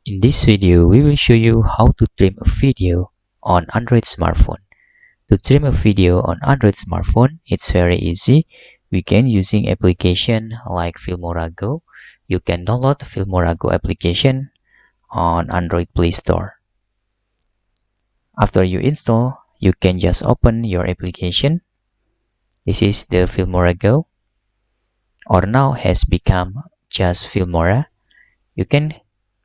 In this video, we will show you how to trim a video on Android smartphone. To trim a video on Android smartphone, it's very easy. We can using application like Filmora Go. You can download Filmora Go application on Android Play Store. After you install, you can just open your application. This is the Filmora Go, or now has become just Filmora. You can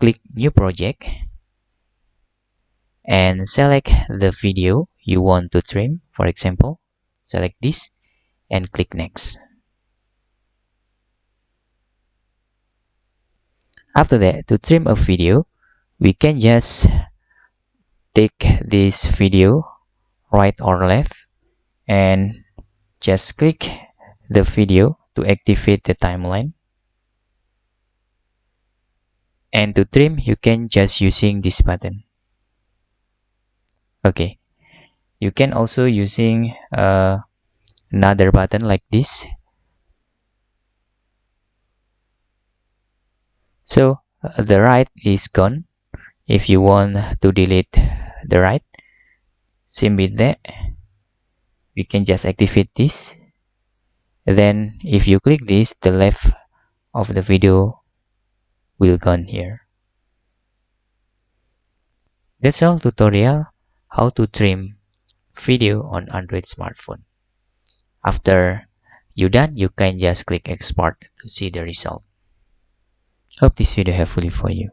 click new project and select the video you want to trim. For example, select this and click next. After that, to trim a video, we can just take this video right or left and just click the video to activate the timeline. And to trim, you can just using this button. Okay, you can also using another button like this. So the right is gone. If you want to delete the right, same with that, we can just activate this. Then if you click this, the left of the video will gone here. That's all tutorial how to trim video on Android smartphone. After you done, you can just click export to see the result. Hope this video helpful for you.